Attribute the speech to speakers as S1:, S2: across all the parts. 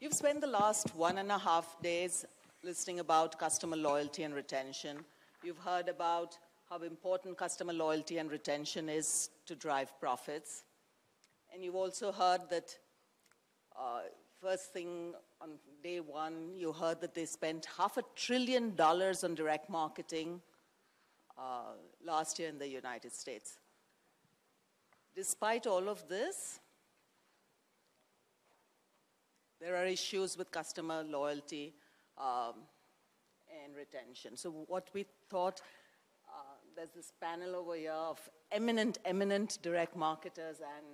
S1: You've spent the last 1.5 days listening about customer loyalty and retention. You've heard about how important customer loyalty and retention is to drive profits. And you've also heard that first thing on day one, you heard that they spent $500 billion on direct marketing last year in the United States. Despite all of this, there are issues with customer loyalty and retention. So what we thought, there's this panel over here of eminent direct marketers and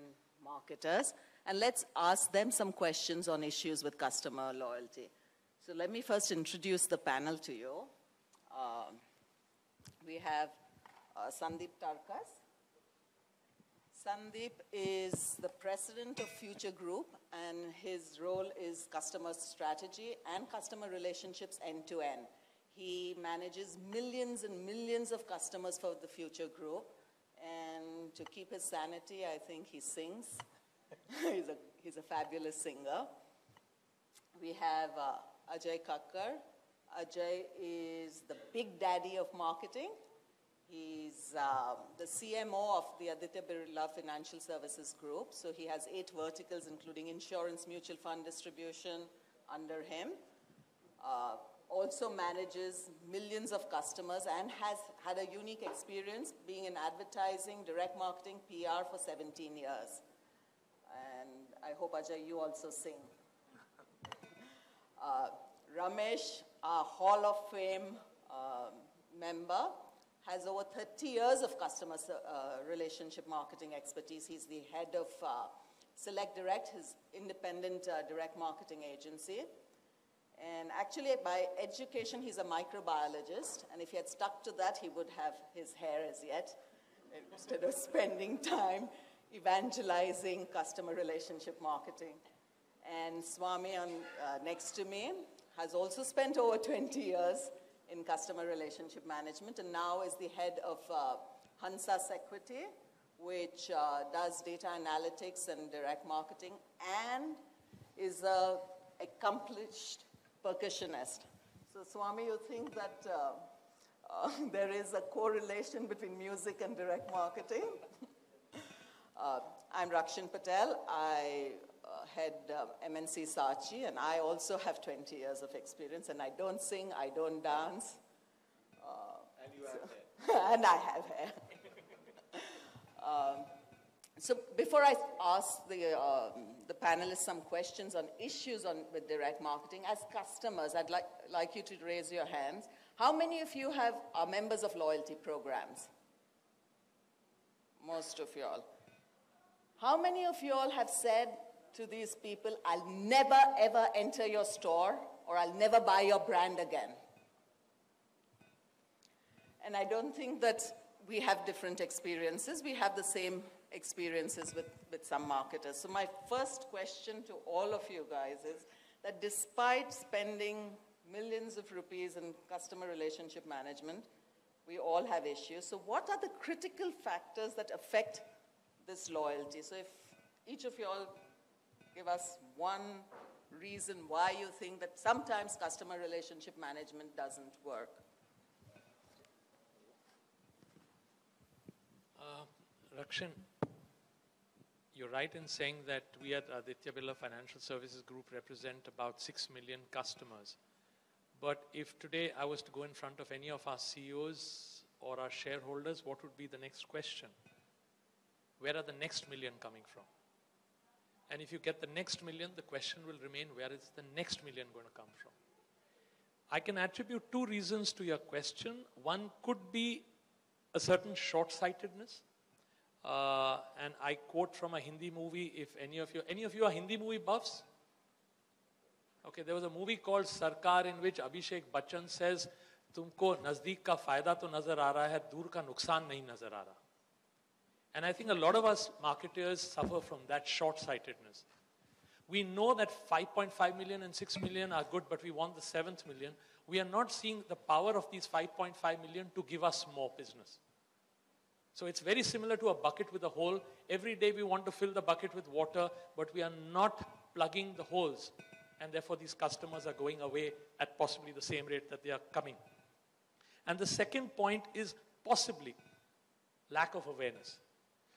S1: marketers, and let's ask them some questions on issues with customer loyalty. So let me first introduce the panel to you. We have Sandeep Tarkas. Sandeep is the president of Future Group, and his role is customer strategy and customer relationships end-to-end. He manages millions and millions of customers for the Future Group, and to keep his sanity, I think he sings. he's a fabulous singer. We have Ajay Kakkar. Ajay is the big daddy of marketing. He's the CMO of the Aditya Birla Financial Services Group. So he has 8 verticals, including insurance, mutual fund distribution under him. Also manages millions of customers and has had a unique experience being in advertising, direct marketing, PR for 17 years. And I hope, Ajay, you also sing. Ramesh, our Hall of Fame member, has over 30 years of customer relationship marketing expertise. He's the head of Select Direct, his independent direct marketing agency. And actually, by education, he's a microbiologist. And if he had stuck to that, he would have his hair as yet, instead of spending time evangelizing customer relationship marketing. And Swami, next to me, has also spent over 20 years in customer relationship management, and now is the head of Hansa Security, which does data analytics and direct marketing, and is an accomplished percussionist. So, Swami, you think that there is a correlation between music and direct marketing? I'm Rakshan Patel. I head MNC Saatchi, and I also have 20 years of experience, and I don't sing, I don't dance.
S2: And you have hair.
S1: And I have hair. So before I ask the panelists some questions on issues with direct marketing, as customers, I'd like you to raise your hands. How many of you are members of loyalty programs? Most of you all. How many of you all have said to these people, I'll never ever enter your store, or I'll never buy your brand again? And I don't think that we have different experiences. We have the same experiences with some marketers. So my first question to all of you guys is that despite spending millions of rupees in customer relationship management, we all have issues. So what are the critical factors that affect this loyalty? So if each of you all give us one reason why you think that sometimes customer relationship management doesn't work.
S3: Rakshan, you're right in saying that we at Aditya Birla Financial Services Group represent about 6 million customers. But if today I was to go in front of any of our CEOs or our shareholders, what would be the next question? Where are the next million coming from? And if you get the next million, the question will remain, where is the next million going to come from? I can attribute 2 reasons to your question. One could be a certain short-sightedness. And I quote from a Hindi movie, if any of you are Hindi movie buffs? Okay, there was a movie called Sarkar in which Abhishek Bachchan says, "Tumko nazdeek ka fayda to nazar aa raha hai, dur ka nuksan nahi nazar aa raha." And I think a lot of us marketers suffer from that short-sightedness. We know that 5.5 million and 6 million are good, but we want the 7th million. We are not seeing the power of these 5.5 million to give us more business. So it's very similar to a bucket with a hole. Every day we want to fill the bucket with water, but we are not plugging the holes. and therefore these customers are going away at possibly the same rate that they are coming. And the second point is possibly lack of awareness.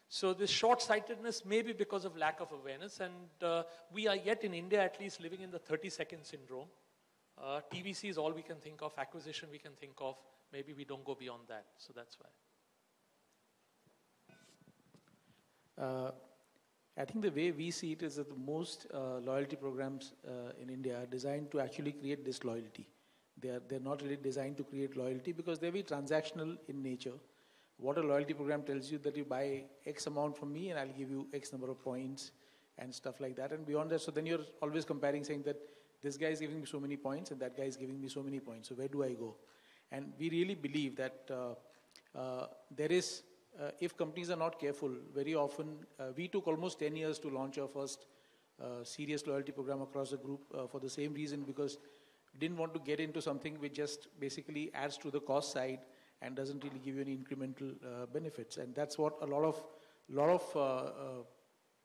S3: So this short-sightedness may be because of lack of awareness, and we are yet in India at least living in the 30-second syndrome. TVC is all we can think of, acquisition we can think of, maybe we don't go beyond that, so that's why.
S4: I think the way we see it is that the most loyalty programs in India are designed to actually create disloyalty. They're not really designed to create loyalty because they'll be transactional in nature. What a loyalty program tells you that you buy X amount from me and I'll give you X number of points and stuff like that. And beyond that, so then you're always comparing, saying that this guy is giving me so many points and that guy is giving me so many points. So where do I go? And we really believe that there is, if companies are not careful, very often, we took almost 10 years to launch our first serious loyalty program across the group for the same reason, because we didn't want to get into something which just basically adds to the cost side and doesn't really give you any incremental benefits. And that's what a lot of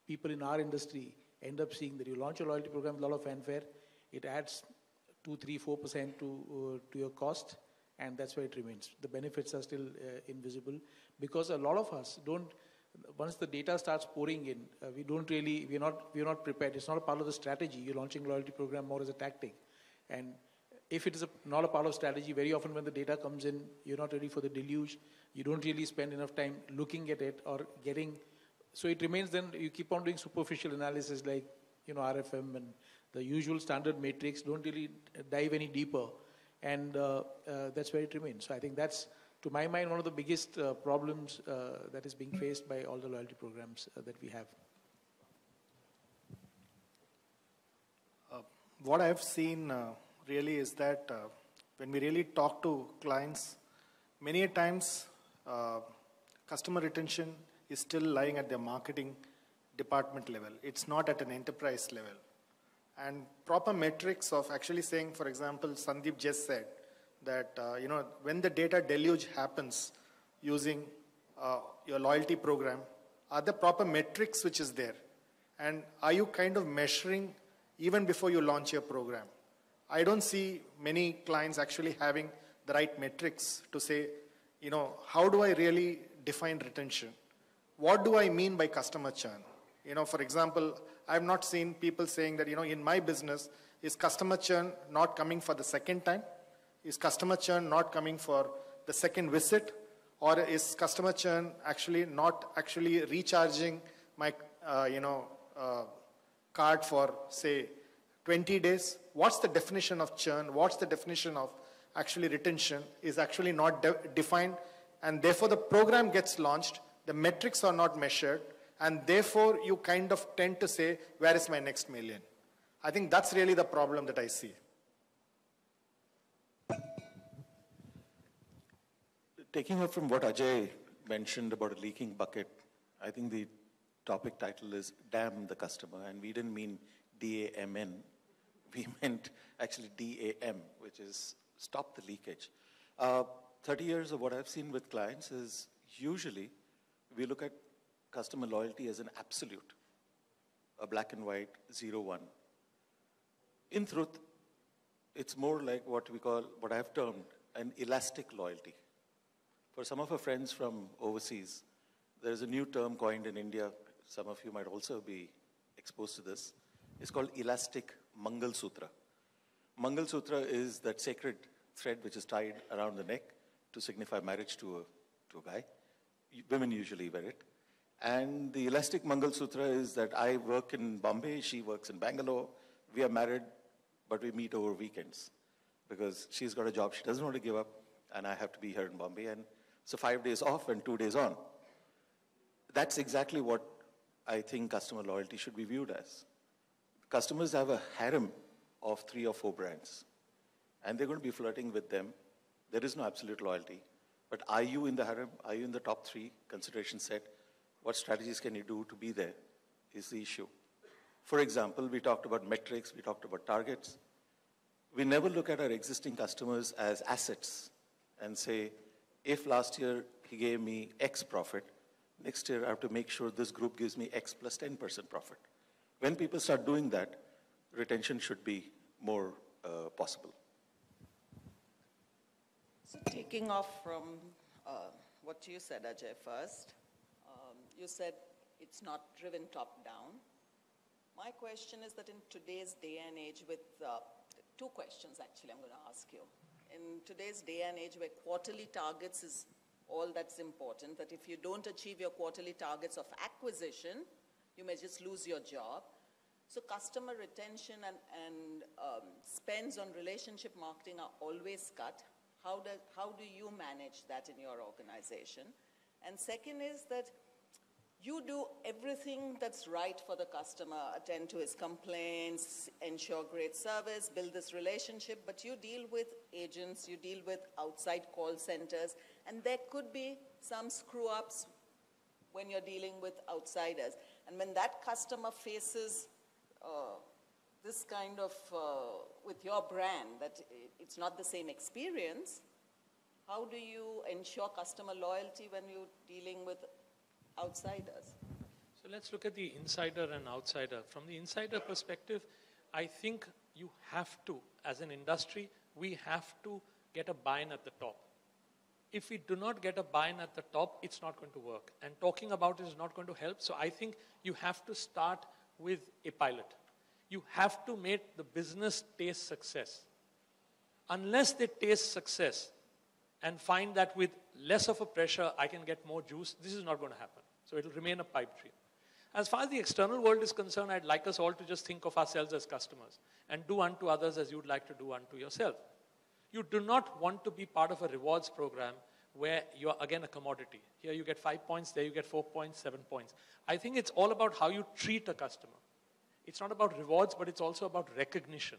S4: people in our industry end up seeing, that you launch a loyalty program with a lot of fanfare, it adds 2, 3, 4% to your cost, and that's where it remains. The benefits are still invisible, because a lot of us don't, once the data starts pouring in, we're not prepared. It's not a part of the strategy. You're launching a loyalty program more as a tactic. And if it is not a part of strategy, very often when the data comes in, you're not ready for the deluge. You don't really spend enough time looking at it or getting, so it remains. Then you keep on doing superficial analysis like, RFM and the usual standard matrix, don't really dive any deeper. And that's where it remains. So I think that's, to my mind, one of the biggest problems that is being faced by all the loyalty programs that we have.
S5: What I've seen really is that when we really talk to clients, many a times customer retention is still lying at their marketing department level. It's not at an enterprise level. And proper metrics of actually saying, for example, Sandeep just said that, when the data deluge happens using your loyalty program, are the proper metrics which is there? And are you kind of measuring even before you launch your program? I don't see many clients actually having the right metrics to say, how do I really define retention? What do I mean by customer churn? For example, I've not seen people saying that, in my business, is customer churn not coming for the second time? Is customer churn not coming for the second visit? Or is customer churn actually not actually recharging my, card for, say, 20 days? What's the definition of churn? What's the definition of actually retention is actually not defined. And therefore, the program gets launched, the metrics are not measured, and therefore, you kind of tend to say, where is my next million? I think that's really the problem that I see.
S6: Taking up from what Ajay mentioned about a leaking bucket, I think the topic title is Damn the Customer, and we didn't mean D-A-M-N. We meant actually D-A-M, which is stop the leakage. 30 years of what I've seen with clients is usually we look at customer loyalty as an absolute, a black and white 0-1. In truth, it's more like what I have termed an elastic loyalty. For some of our friends from overseas, there's a new term coined in India. Some of you might also be exposed to this. It's called elastic Mangal Sutra. Mangal Sutra is that sacred thread which is tied around the neck to signify marriage to a guy. Women usually wear it. And the elastic Mangal Sutra is that I work in Bombay, she works in Bangalore. We are married, but we meet over weekends because she's got a job she doesn't want to give up, and I have to be here in Bombay. And so 5 days off and 2 days on. That's exactly what I think customer loyalty should be viewed as. Customers have a harem of 3 or 4 brands, and they're going to be flirting with them. There is no absolute loyalty. But are you in the harem? Are you in the top 3 consideration set? What strategies can you do to be there is the issue. For example, we talked about metrics, we talked about targets. We never look at our existing customers as assets and say, if last year he gave me X profit, next year I have to make sure this group gives me X plus 10% profit. When people start doing that, retention should be more possible.
S1: So taking off from what you said, Ajay, first, you said it's not driven top-down. My question is that in today's day and age with, two questions actually I'm going to ask you. In today's day and age where quarterly targets is all that's important, that if you don't achieve your quarterly targets of acquisition, you may just lose your job. So customer retention and spends on relationship marketing are always cut. How do you manage that in your organization? And second is that you do everything that's right for the customer, attend to his complaints, ensure great service, build this relationship, but you deal with agents, you deal with outside call centers, and there could be some screw-ups when you're dealing with outsiders. And when that customer faces this kind of, with your brand, that it's not the same experience, how do you ensure customer loyalty when you're dealing with outsiders?
S3: So let's look at the insider and outsider. From the insider perspective, I think you have to, as an industry, we have to get a buy-in at the top. If we do not get a buy-in at the top, it's not going to work. And talking about it is not going to help. So I think you have to start with a pilot. You have to make the business taste success. Unless they taste success and find that with less of a pressure, I can get more juice, this is not going to happen. So it will remain a pipe dream. As far as the external world is concerned, I'd like us all to just think of ourselves as customers and do unto others as you'd like to do unto yourself. You do not want to be part of a rewards program where you're again a commodity. Here you get 5 points, there you get 4 points, 7 points. I think it's all about how you treat a customer. It's not about rewards, but it's also about recognition.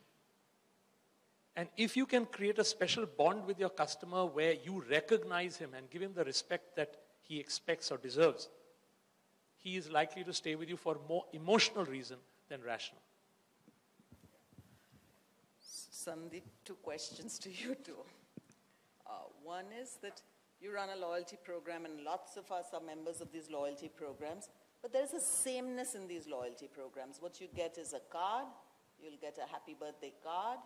S3: And if you can create a special bond with your customer where you recognize him and give him the respect that he expects or deserves, he is likely to stay with you for more emotional reason than rational.
S1: Sandeep, two questions to you too. One is that you run a loyalty program and lots of us are members of these loyalty programs, but there is a sameness in these loyalty programs. What you get is a card, you'll get a happy birthday card,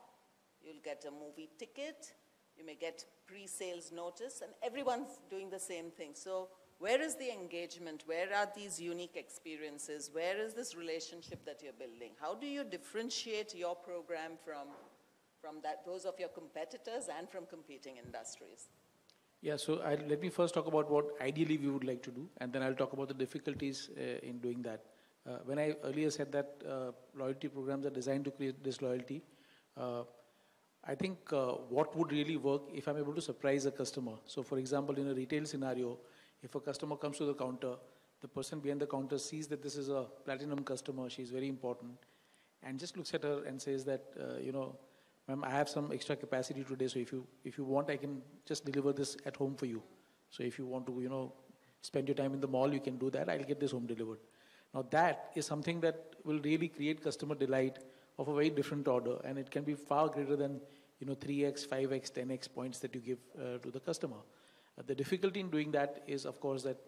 S1: you'll get a movie ticket, you may get pre-sales notice, and everyone's doing the same thing. So where is the engagement? Where are these unique experiences? Where is this relationship that you're building? How do you differentiate your program from those of your competitors and from competing industries?
S4: Yeah, so let me first talk about what ideally we would like to do, and then I'll talk about the difficulties in doing that. When I earlier said that loyalty programs are designed to create disloyalty, I think what would really work if I'm able to surprise a customer. So for example, in a retail scenario, if a customer comes to the counter, the person behind the counter sees that this is a platinum customer, she's very important, and just looks at her and says that, ma'am, I have some extra capacity today, so if you want, I can just deliver this at home for you. So if you want to, spend your time in the mall, you can do that. I'll get this home delivered. Now that is something that will really create customer delight of a very different order, and it can be far greater than 3x, 5x, 10x points that you give to the customer. The difficulty in doing that is, of course, that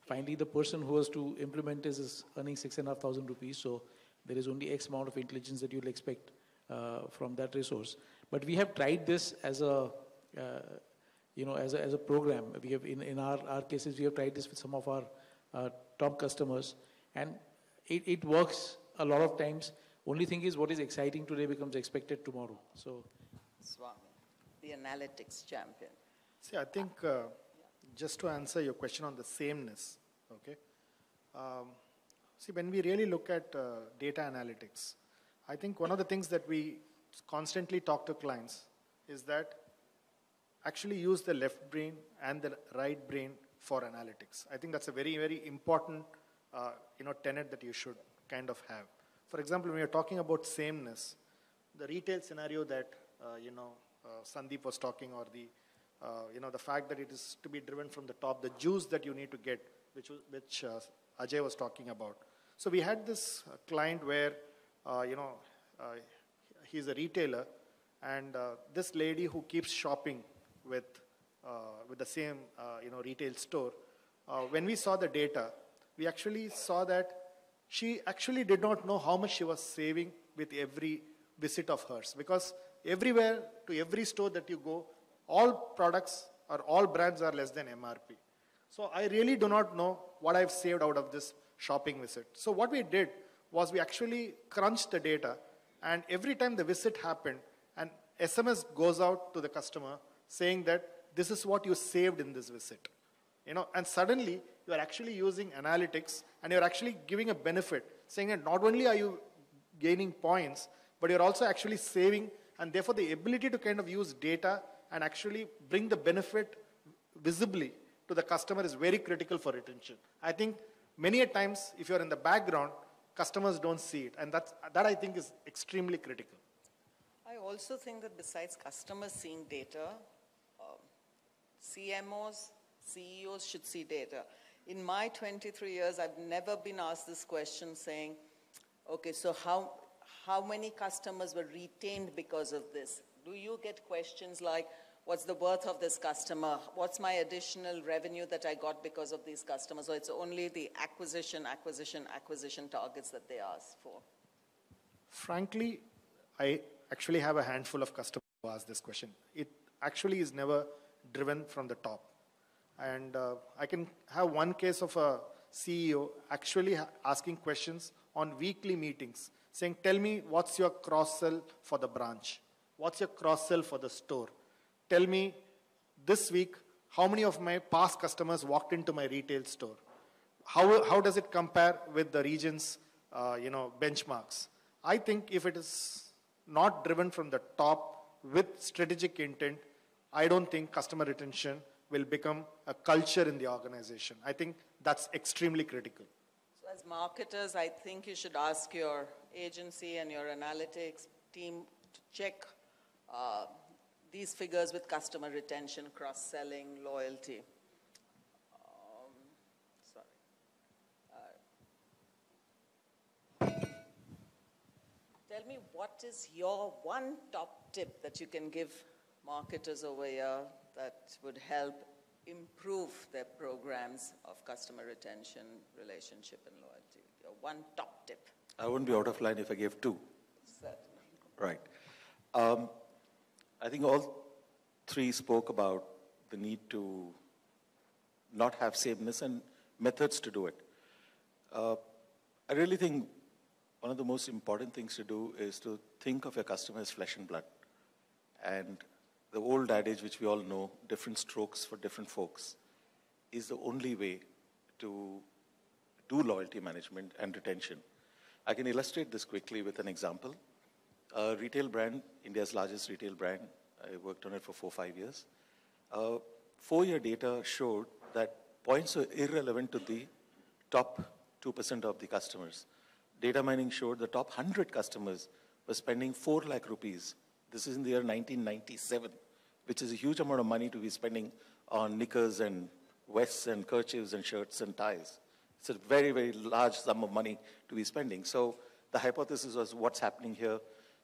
S4: finally the person who has to implement is earning 6,500 rupees, so there is only X amount of intelligence that you'll expect from that resource. But we have tried this as a as a program. We have in our cases, we have tried this with some of our top customers, and it works a lot of times. Only thing is, what is exciting today becomes expected tomorrow. So,
S1: Swami, the analytics champion.
S5: See, I think just to answer your question on the sameness, okay. See, when we really look at data analytics, I think one of the things that we constantly talk to clients is that actually use the left brain and the right brain for analytics. I think that's a very, very important tenet that you should kind of have. For example, when you're talking about sameness, the retail scenario that Sandeep was talking, or the fact that it is to be driven from the top, the juice that you need to get, which Ajay was talking about. So we had this client where he's a retailer, and this lady who keeps shopping with the same retail store. When we saw the data, we actually saw that she actually did not know how much she was saving with every visit of hers, because everywhere, to every store that you go, all products or all brands are less than MRP. So I really do not know what I've saved out of this shopping visit. So what we did was we actually crunched the data, and every time the visit happened, an SMS goes out to the customer saying that this is what you saved in this visit. And suddenly you are actually using analytics and you're actually giving a benefit, saying that not only are you gaining points, but you're also actually saving, and therefore the ability to kind of use data and actually bring the benefit visibly to the customer is very critical for retention. I think many a times, if you're in the background, customers don't see it, and that I think is extremely critical.
S1: I also think that besides customers seeing data, CMOs, CEOs should see data. In my 23 years, I've never been asked this question saying, okay, so how many customers were retained because of this? Do you get questions like, what's the worth of this customer? What's my additional revenue that I got because of these customers? Or it's only the acquisition targets that they ask for?
S5: Frankly, I actually have a handful of customers who ask this question. It actually is never driven from the top. And I can have one case of a CEO actually asking questions on weekly meetings, saying, tell me what's your cross-sell for the branch? What's your cross-sell for the store? Tell me this week, how many of my past customers walked into my retail store? How does it compare with the region's benchmarks? I think if it is not driven from the top with strategic intent, I don't think customer retention will become a culture in the organization. I think that's extremely critical.
S1: So as marketers, I think you should ask your agency and your analytics team to check these figures with customer retention, cross-selling, loyalty. Tell me, what is your one top tip that you can give marketers over here that would help improve their programs of customer retention, relationship, and loyalty? Your one top tip.
S6: I wouldn't be out of line if I gave two.
S1: Certainly.
S6: Right. I think all three spoke about the need to not have sameness and methods to do it. I really think one of the most important things to do is to think of your customer as flesh and blood. And the old adage, which we all know, different strokes for different folks, is the only way to do loyalty management and retention. I can illustrate this quickly with an example. A retail brand, India's largest retail brand, I worked on it for 4 or 5 years. 4-year data showed that points were irrelevant to the top 2% of the customers. Data mining showed the top 100 customers were spending 4 lakh rupees. This is in the year 1997, which is a huge amount of money to be spending on knickers and vests and kerchiefs and shirts and ties. It's a very, very large sum of money to be spending. So the hypothesis was, what's happening here?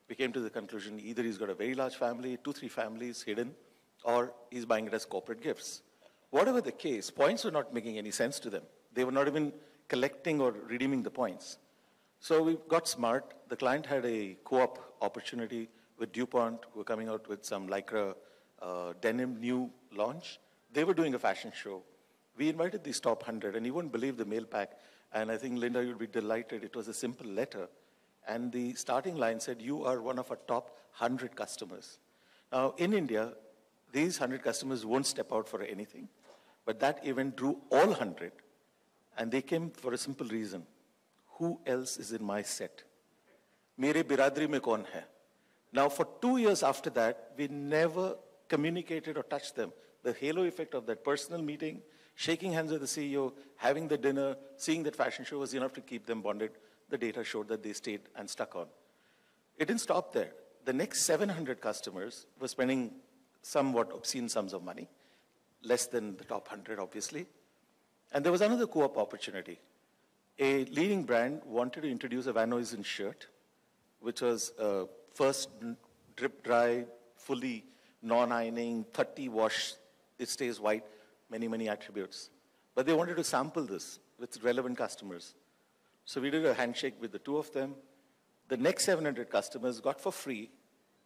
S6: We came to the conclusion, either he's got a very large family, 2-3 families hidden, or he's buying it as corporate gifts. Whatever the case, points were not making any sense to them. They were not even collecting or redeeming the points. So we got smart. The client had a co-op opportunity with DuPont, who were coming out with some Lycra denim new launch. They were doing a fashion show. We invited these top 100, and you wouldn't believe the mail pack. And I think, Linda, you'd be delighted. It was a simple letter. And the starting line said, you are one of our top 100 customers. Now, in India, these 100 customers won't step out for anything. But that event drew all 100. And they came for a simple reason. Who else is in my set? Mere biradri mein kaun hai? Now, for 2 years after that, we never communicated or touched them. The halo effect of that personal meeting, shaking hands with the CEO, having the dinner, seeing that fashion show was enough to keep them bonded. The data showed that they stayed and stuck on. It didn't stop there. The next 700 customers were spending somewhat obscene sums of money, less than the top 100, obviously. And there was another co-op opportunity. A leading brand wanted to introduce a Van Huysen shirt, which was first drip dry, fully non-ironing, 30 wash, it stays white, many, many attributes. But they wanted to sample this with relevant customers. So we did a handshake with the two of them. The next 700 customers got for free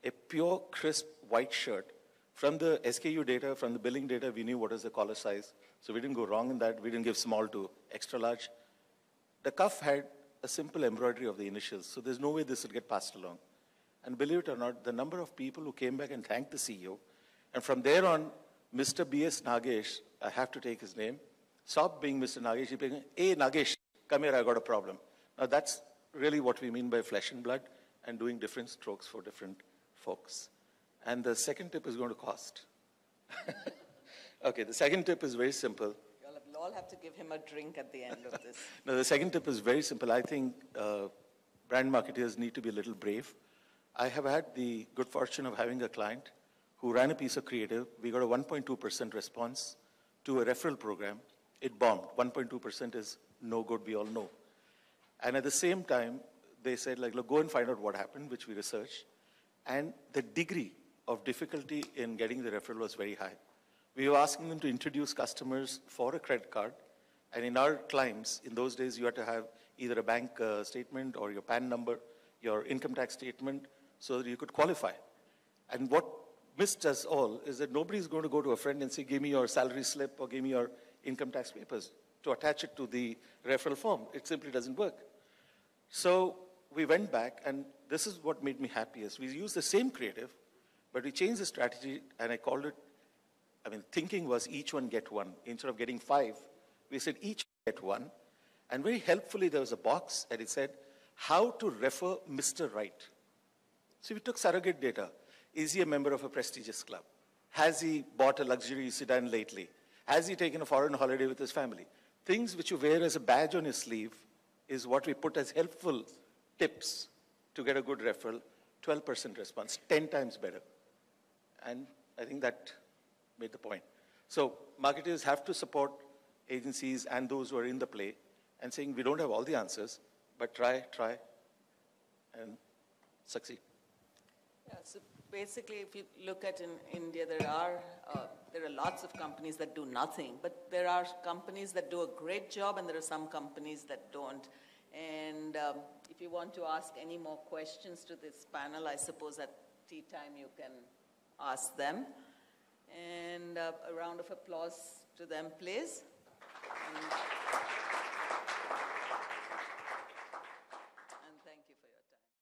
S6: a pure, crisp white shirt. From the SKU data, from the billing data, we knew what is the collar size. So we didn't go wrong in that. We didn't give small to extra large. The cuff had a simple embroidery of the initials, so there's no way this would get passed along. And believe it or not, the number of people who came back and thanked the CEO, and from there on, Mr. B.S. Nagesh, I have to take his name, stopped being Mr. Nagesh, he became, hey Nagesh, come here, I got a problem. Now that's really what we mean by flesh and blood and doing different strokes for different folks. And the second tip is going to cost. Okay, the second tip is very simple.
S1: You'll all have to give him a drink at the end of this.
S6: No, the second tip is very simple. I think brand marketers need to be a little brave. I have had the good fortune of having a client who ran a piece of creative. We got a 1.2% response to a referral program. It bombed. 1.2% is no good, we all know. And at the same time, they said, like, look, go and find out what happened, which we researched. And the degree of difficulty in getting the referral was very high. We were asking them to introduce customers for a credit card. And in our clients, in those days, you had to have either a bank statement or your PAN number, your income tax statement, so that you could qualify. And what missed us all is that nobody's going to go to a friend and say, give me your salary slip or give me your income tax papers to attach it to the referral form. It simply doesn't work. So we went back, and this is what made me happiest. We used the same creative, but we changed the strategy, and I called it, thinking was each one get one. Instead of getting 5, we said each get one. And very helpfully, there was a box, and it said, how to refer Mr. Right. So we took surrogate data. Is he a member of a prestigious club? Has he bought a luxury sedan lately? Has he taken a foreign holiday with his family? Things which you wear as a badge on your sleeve is what we put as helpful tips to get a good referral. 12% response, 10 times better. And I think that made the point. So marketers have to support agencies and those who are in the play and saying, we don't have all the answers, but try, and succeed.
S1: Yeah, so basically, if you look at in India, there are lots of companies that do nothing, but there are companies that do a great job, and there are some companies that don't. And if you want to ask any more questions to this panel, I suppose at tea time you can ask them. And a round of applause to them, please. And